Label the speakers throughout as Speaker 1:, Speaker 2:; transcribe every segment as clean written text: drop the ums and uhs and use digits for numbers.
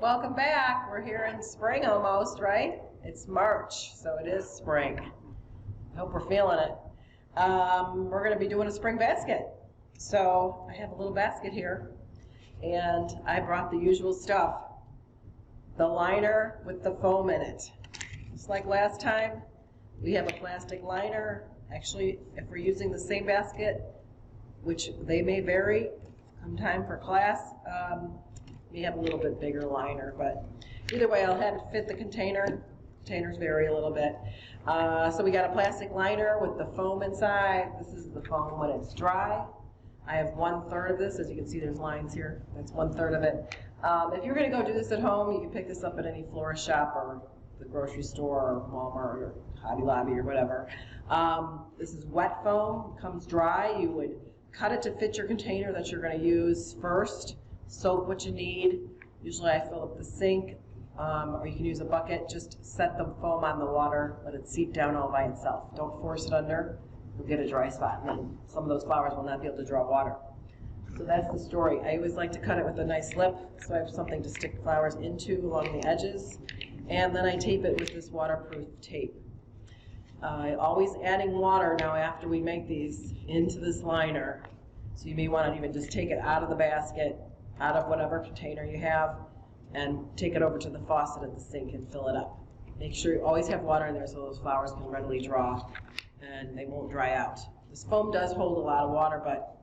Speaker 1: Welcome back. We're here in spring almost, right? It's March, so it is spring. I hope we're feeling it. We're going to be doing a spring basket. So I have a little basket here, and I brought the usual stuff. The liner with the foam in it. Just like last time, we have a plastic liner. Actually, if we're using the same basket, which they may vary come time for class, we have a little bit bigger liner, but either way, I'll have it fit the container. Containers vary a little bit. So we got a plastic liner with the foam inside. This is the foam when it's dry. I have 1/3 of this. As you can see, there's lines here. That's 1/3 of it. If you're going to go do this at home, you can pick this up at any florist shop or the grocery store or Walmart or Hobby Lobby or whatever. This is wet foam. Comes dry. You would cut it to fit your container that you're going to use first. Soak what you need. Usually I fill up the sink, or you can use a bucket. Just set the foam on the water, let it seep down all by itself. Don't force it under. You'll get a dry spot, and then some of those flowers will not be able to draw water. So that's the story. I always like to cut it with a nice lip, so I have something to stick flowers into along the edges. And then I tape it with this waterproof tape. Always adding water now after we make these into this liner. So you may want to even just take it out of the basket, out of whatever container you have, and take it over to the faucet at the sink and fill it up. Make sure you always have water in there so those flowers can readily draw and they won't dry out. This foam does hold a lot of water, but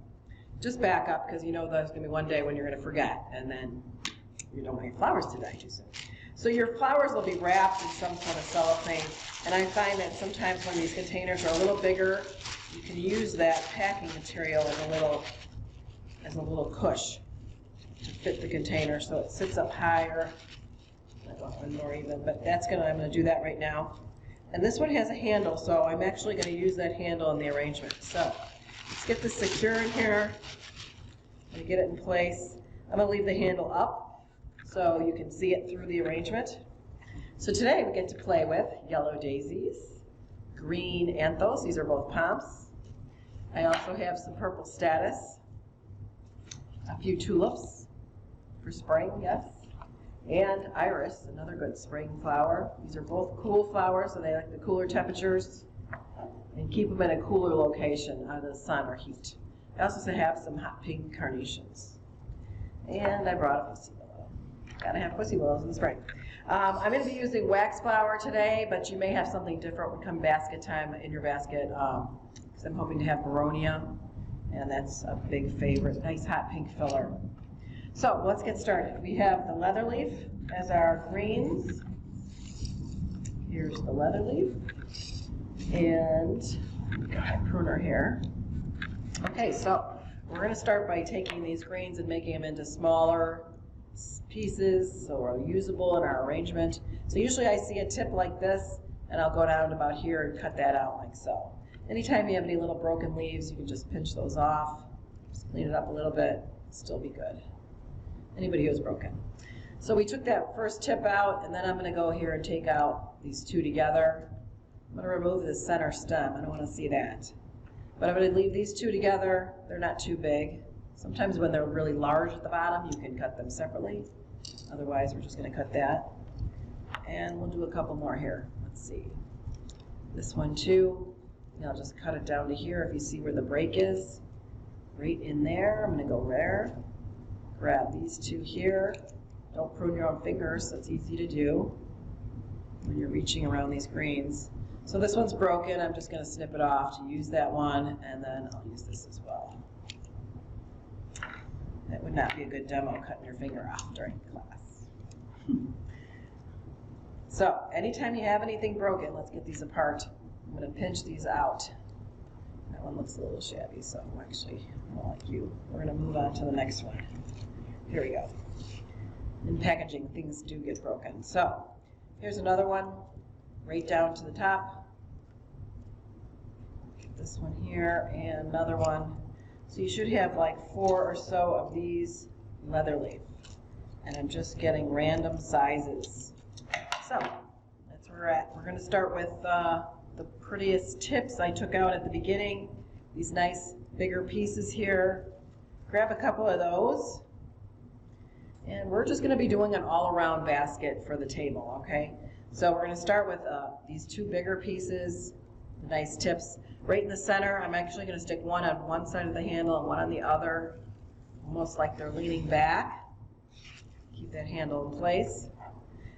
Speaker 1: just back up because you know there's going to be one day when you're going to forget and then you don't want your flowers to die too soon. So your flowers will be wrapped in some sort of cellophane, and I find that sometimes when these containers are a little bigger, you can use that packing material as a little cush to fit the container so it sits up higher. I don't know, more even, but I'm going to do that right now. And this one has a handle, so I'm actually going to use that handle in the arrangement. So let's get this secure in here and get it in place. I'm going to leave the handle up so you can see it through the arrangement. So today we get to play with yellow daisies, green anthos, these are both pomps. I also have some purple statice, a few tulips for spring, yes, and iris, another good spring flower. These are both cool flowers, so they like the cooler temperatures and keep them in a cooler location out of the sun or heat. I also have some hot pink carnations. And I brought a pussy willow. Gotta have pussy willows in the spring. I'm going to be using wax flower today, but you may have something different when come basket time in your basket, because I'm hoping to have Baronia, and that's a big favorite. Nice hot pink filler. So let's get started. We have the leather leaf as our greens. Here's the leather leaf. And got my pruner here. Okay, so we're going to start by taking these greens and making them into smaller pieces so are usable in our arrangement. So usually I see a tip like this, and I'll go down to about here and cut that out like so. Anytime you have any little broken leaves, you can just pinch those off. Just clean it up a little bit, still be good. Anybody who's broken. So we took that first tip out, and then I'm going to go here and take out these two together. I'm going to remove the center stem. I don't want to see that. But I'm going to leave these two together. They're not too big. Sometimes when they're really large at the bottom, you can cut them separately. Otherwise, we're just going to cut that. And we'll do a couple more here. Let's see. This one too. And I'll just cut it down to here. If you see where the break is, right in there. I'm going to go there. Grab these two here. Don't prune your own fingers, so it's easy to do when you're reaching around these greens. So this one's broken. I'm just going to snip it off to use that one, and then I'll use this as well. That would not be a good demo, cutting your finger off during class. So anytime you have anything broken, let's get these apart. I'm going to pinch these out. That one looks a little shabby, so actually, I don't like you. We're going to move on to the next one. Here we go. In packaging, things do get broken. So here's another one, right down to the top. Get this one here, and another one. So you should have like 4 or so of these leather leaf. And I'm just getting random sizes. So that's where we're at. We're going to start with the prettiest tips I took out at the beginning. These nice bigger pieces here. Grab a couple of those. And we're just going to be doing an all-around basket for the table, okay? So we're going to start with these two bigger pieces, the nice tips. Right in the center, I'm actually going to stick one on one side of the handle and one on the other, almost like they're leaning back. Keep that handle in place.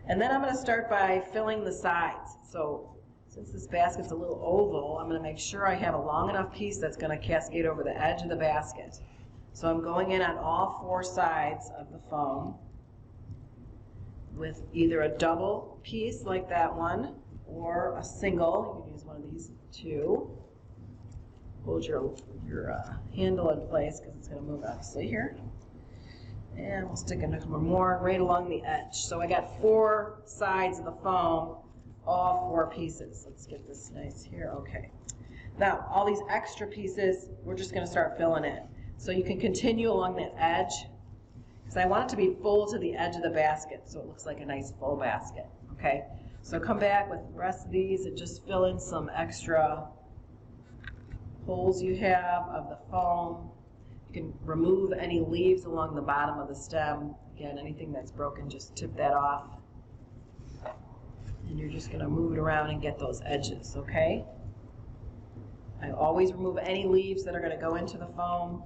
Speaker 1: And then I'm going to start by filling the sides. So since this basket's a little oval, I'm going to make sure I have a long enough piece that's going to cascade over the edge of the basket. So I'm going in on all four sides of the foam with either a double piece like that one or a single. You can use one of these two. Hold your handle in place because it's going to move obviously here. And we'll stick a couple more right along the edge. So I got four sides of the foam, all four pieces. Let's get this nice here. Okay. Now all these extra pieces, we're just going to start filling in. So you can continue along the edge, because I want it to be full to the edge of the basket so it looks like a nice full basket, okay? So come back with the rest of these and just fill in some extra holes you have of the foam. You can remove any leaves along the bottom of the stem. Again, anything that's broken, just tip that off. And you're just going to move it around and get those edges, okay? I always remove any leaves that are going to go into the foam.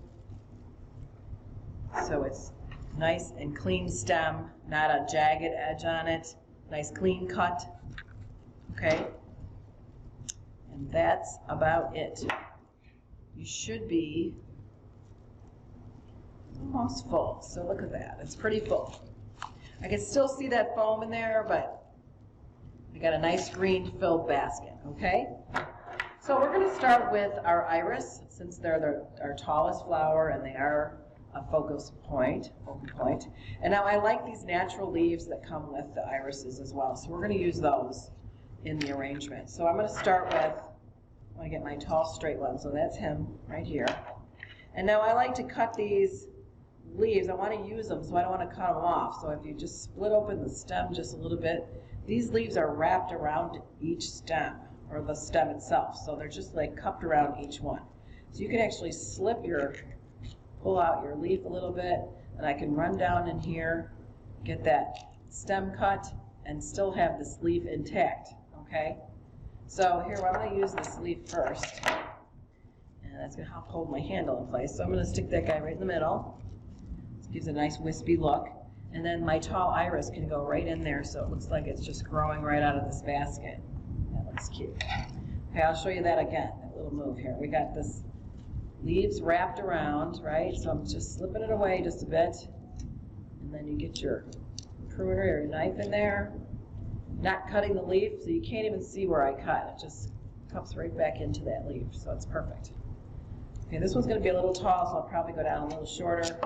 Speaker 1: So it's nice and clean stem, not a jagged edge on it. Nice clean cut, okay? And that's about it. You should be almost full, so look at that. It's pretty full. I can still see that foam in there, but I got a nice green filled basket, okay? So we're going to start with our iris, since they're our tallest flower and they are a focal point. And now I like these natural leaves that come with the irises as well. So we're going to use those in the arrangement. So I'm going to start with, I want to get my tall straight one. So that's him right here. And now I like to cut these leaves. I want to use them, so I don't want to cut them off. So if you just split open the stem just a little bit, these leaves are wrapped around each stem, or the stem itself. So they're just like cupped around each one. So you can actually pull out your leaf a little bit, and I can run down in here, get that stem cut, and still have this leaf intact, okay? So here, I'm going to use this leaf first, and that's going to help hold my handle in place. So I'm going to stick that guy right in the middle. This gives a nice wispy look. And then my tall iris can go right in there, so it looks like it's just growing right out of this basket. That looks cute. Okay, I'll show you that again, that little move here. We got this leaves wrapped around, right? So I'm just slipping it away just a bit. And then you get your pruner or your knife in there. Not cutting the leaf, so you can't even see where I cut. It just cups right back into that leaf, so it's perfect. Okay, this one's going to be a little tall, so I'll probably go down a little shorter.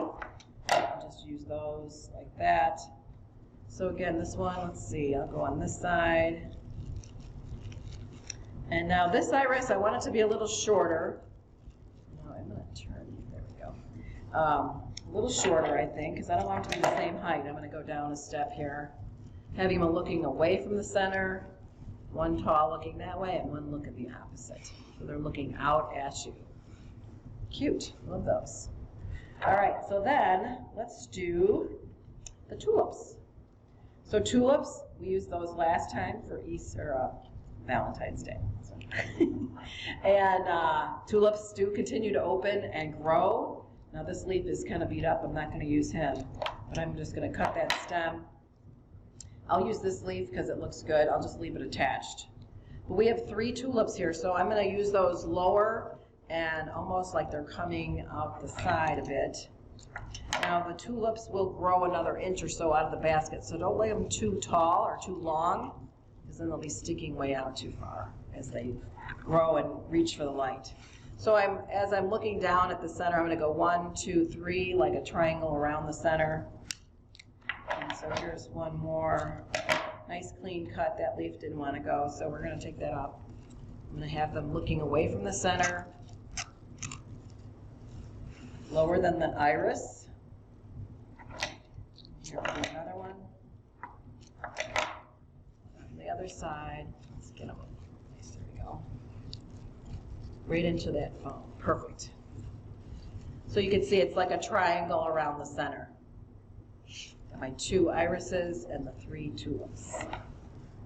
Speaker 1: I'll just use those like that. So again, this one, let's see, I'll go on this side. And now this iris, I want it to be a little shorter. I'm going to turn, there we go. A little shorter, I think, because I don't want it to be the same height. I'm going to go down a step here. Having them looking away from the center, one tall looking that way, and one look at the opposite. So they're looking out at you. Cute, love those. All right, so then let's do the tulips. So tulips, we used those last time for Easter, Valentine's Day. And tulips do continue to open and grow. Now this leaf is kind of beat up. I'm not going to use him, but I'm just going to cut that stem. I'll use this leaf because it looks good. I'll just leave it attached. But we have 3 tulips here, so I'm going to use those lower and almost like they're coming out the side a bit. Now the tulips will grow another inch or so out of the basket, so don't lay them too tall or too long, because then they'll be sticking way out too far as they grow and reach for the light. So as I'm looking down at the center, I'm going to go 1, 2, 3, like a triangle around the center. And so here's one more. Nice clean cut. That leaf didn't want to go, so we're going to take that off. I'm going to have them looking away from the center, lower than the iris. Here we'll do another one. On the other side, let's get them. Nice, there we go. Right into that foam. Perfect. So you can see it's like a triangle around the center. my 2 irises and the 3 tulips.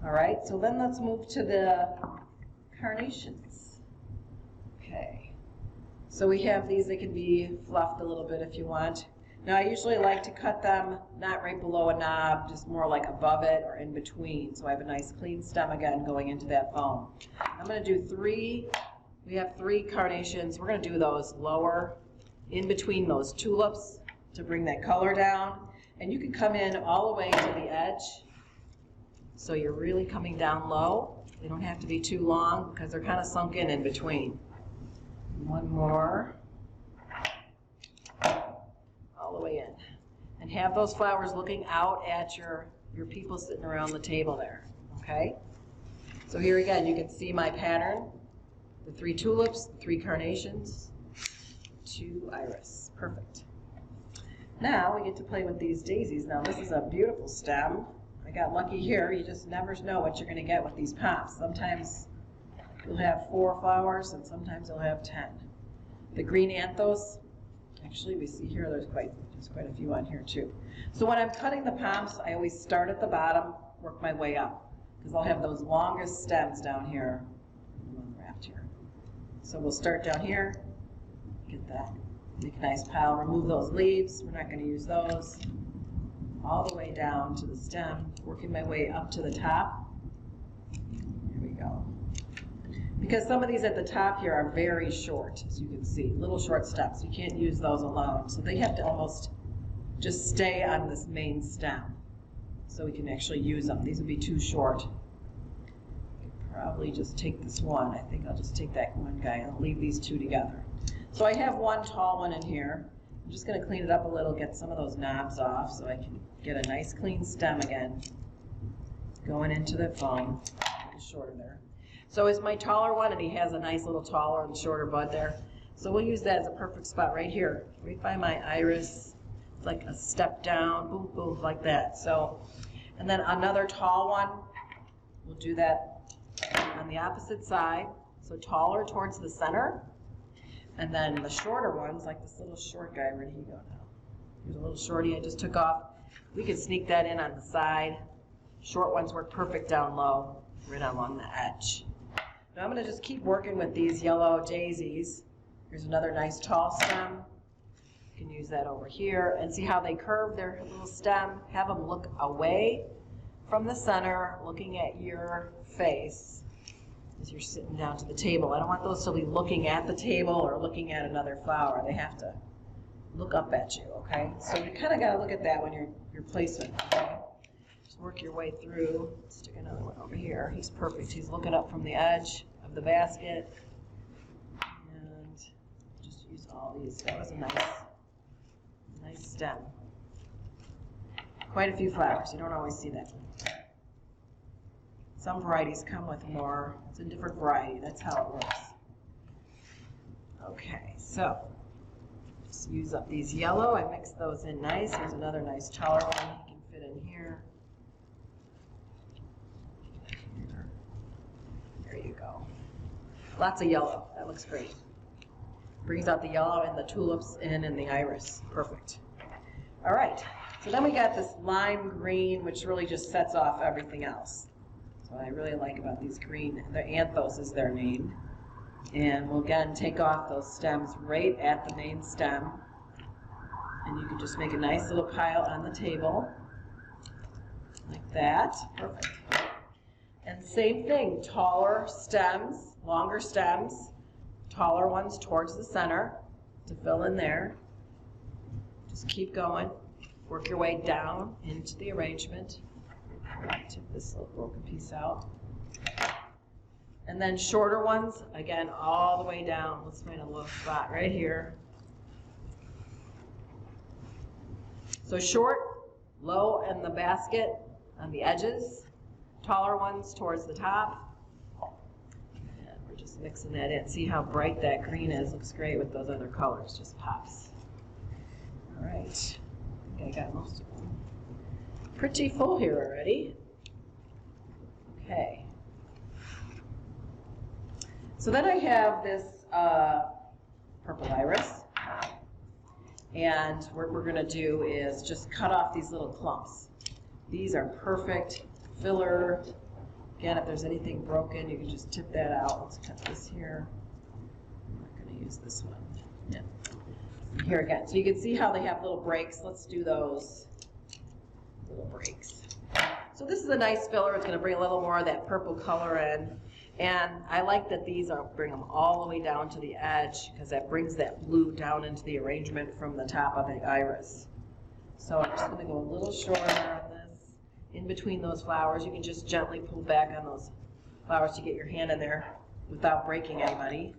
Speaker 1: All right, so then let's move to the carnations. Okay, so we have these. They can be fluffed a little bit if you want. Now I usually like to cut them not right below a knob, just more like above it or in between, so I have a nice clean stem again going into that foam. I'm going to do 3. We have 3 carnations. We're going to do those lower in between those tulips to bring that color down. And you can come in all the way to the edge, so you're really coming down low. They don't have to be too long because they're kind of sunk in between. One more. All the way in. And have those flowers looking out at your people sitting around the table there. Okay? So here again, you can see my pattern. The 3 tulips, the 3 carnations, 2 iris. Perfect. Now we get to play with these daisies. Now this is a beautiful stem. I got lucky here. You just never know what you're going to get with these pops. Sometimes you'll have 4 flowers and sometimes you'll have 10. The green anthos, actually we see here there's quite a few on here too. So when I'm cutting the pops, I always start at the bottom, work my way up, because I'll have those longest stems down here. Wrapped here. So we'll start down here, get that. Make a nice pile, remove those leaves, we're not going to use those. All the way down to the stem, working my way up to the top. Here we go. Because some of these at the top here are very short, as you can see, little short steps. You can't use those alone. So they have to almost just stay on this main stem so we can actually use them. These would be too short. Probably just take this one. I think I'll just take that one guy and leave these 2 together. So I have one tall one in here. I'm just going to clean it up a little, get some of those knobs off so I can get a nice clean stem again going into the foam. Shorter there. So is my taller one, and he has a nice little taller and shorter bud there. So we'll use that as a perfect spot right here, right by my iris. It's like a step down, boom, boom, like that. So, and then another tall one, we'll do that on the opposite side. So taller towards the center. And then the shorter ones, like this little short guy, where did he go now? Here's a little shorty I just took off. We could sneak that in on the side. Short ones work perfect down low, right along the edge. Now I'm going to just keep working with these yellow daisies. Here's another nice tall stem. You can use that over here. And see how they curve their little stem? Have them look away from the center, looking at your face as you're sitting down to the table. I don't want those to be looking at the table or looking at another flower. They have to look up at you, okay? So you kind of got to look at that when you're placing, okay? Just work your way through. Stick another one over here. He's perfect. He's looking up from the edge of the basket. And just use all these. That was a nice stem. Quite a few flowers. You don't always see that. Some varieties come with more. It's a different variety. That's how it works. Okay, so just use up these yellow. I mixed those in nice. Here's another nice taller one. He can fit in here. There you go. Lots of yellow. That looks great. Brings out the yellow and the tulips in and the iris. Perfect. All right. So then we got this lime green, which really just sets off everything else. What I really like about these green, the anthos is their name. And we'll again take off those stems right at the main stem. And you can just make a nice little pile on the table. Like that. Perfect. And same thing, taller stems, longer stems, taller ones towards the center to fill in there. Just keep going. Work your way down into the arrangement. Tip this little broken piece out. And then shorter ones, again, all the way down. Let's find a little spot right here. So short, low in the basket on the edges, taller ones towards the top. And we're just mixing that in. See how bright that green is? Looks great with those other colors, just pops. All right, I think I got most of them. Pretty full here already. Okay. So then I have this purple iris. And what we're gonna do is just cut off these little clumps. These are perfect filler. Again, if there's anything broken, you can just tip that out. Let's cut this here. I'm not gonna use this one. Yeah. Here again, so you can see how they have little breaks. Let's do those little breaks. So this is a nice filler. It's gonna bring a little more of that purple color in. And I like that these bring them all the way down to the edge because that brings that blue down into the arrangement from the top of the iris. So I'm just going to go a little shorter on this. In between those flowers, you can just gently pull back on those flowers to get your hand in there without breaking anybody.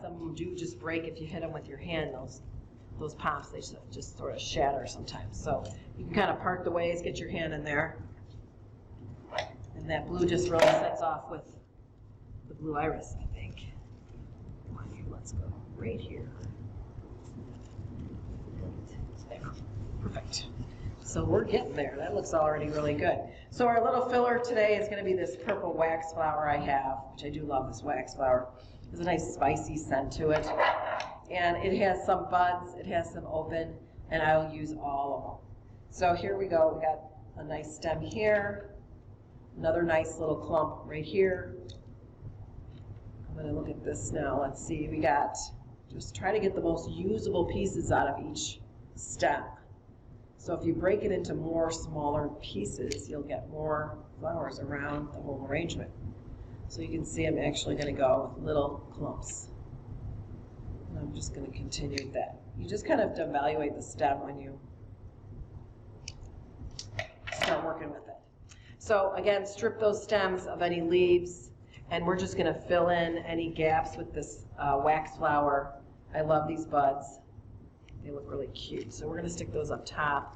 Speaker 1: Some of them do just break if you hit them with your hand. Those pops, they just sort of shatter sometimes. So you can kind of part the ways, get your hand in there. And that blue just really sets off with the blue iris, I think. Come on here, let's go right here. There. Perfect. So we're getting there. That looks already really good. So our little filler today is going to be this purple wax flower I have, which I do love this wax flower. There's a nice spicy scent to it. And it has some buds, it has some open, and I'll use all of them. So here we go. We got a nice stem here. Another nice little clump right here. I'm going to look at this now. Let's see. We got, just try to get the most usable pieces out of each stem. So if you break it into more smaller pieces, you'll get more flowers around the whole arrangement. So you can see I'm actually going to go with little clumps. And I'm just going to continue that. You just kind of evaluate the stem when you start working with it. So again, strip those stems of any leaves, and we're just going to fill in any gaps with this wax flower. I love these buds. They look really cute. So we're going to stick those up top.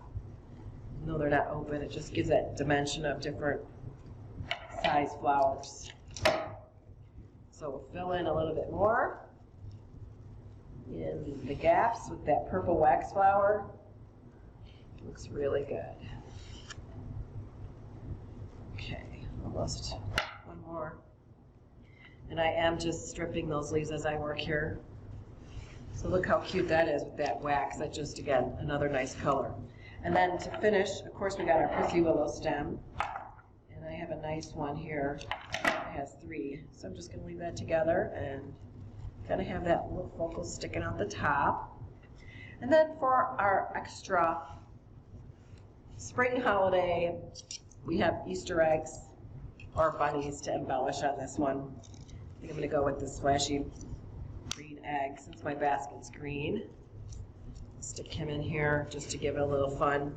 Speaker 1: Even though they're not open, it just gives that dimension of different size flowers. So we'll fill in a little bit more in the gaps with that purple wax flower. Looks really good. Okay, almost one more. And I am just stripping those leaves as I work here. So look how cute that is with that wax. That's just, again, another nice color. And then to finish, of course, we got our prissy willow stem. And I have a nice one here. It has 3. So I'm just going to leave that together and kind of have that little focal sticking out the top. And then for our extra spring holiday, we have Easter eggs or bunnies to embellish on this one. I think I'm going to go with this flashy green egg since my basket's green. Stick him in here just to give it a little fun.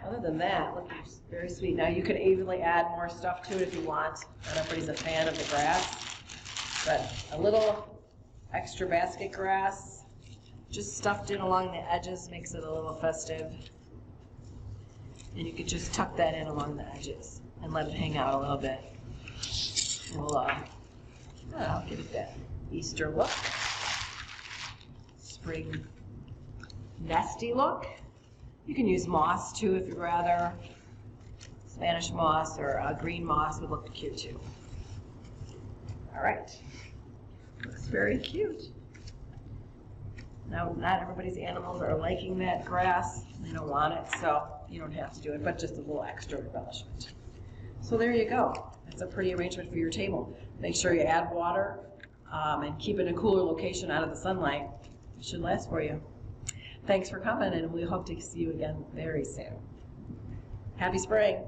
Speaker 1: Other than that, look, it's very sweet. Now you can evenly add more stuff to it if you want. Not everybody's a fan of the grass, but a little extra basket grass just stuffed in along the edges makes it a little festive. And you could just tuck that in along the edges and let it hang out a little bit. And we'll, I'll give it that Easter look. Spring nesty look. You can use moss too if you'd rather. Spanish moss or green moss would look cute too. All right. Looks very cute. Now, not everybody's animals are liking that grass. They don't want it, so you don't have to do it, but just a little extra embellishment. So there you go. That's a pretty arrangement for your table. Make sure you add water and keep it in a cooler location out of the sunlight. It should last for you. Thanks for coming, and we hope to see you again very soon. Happy spring.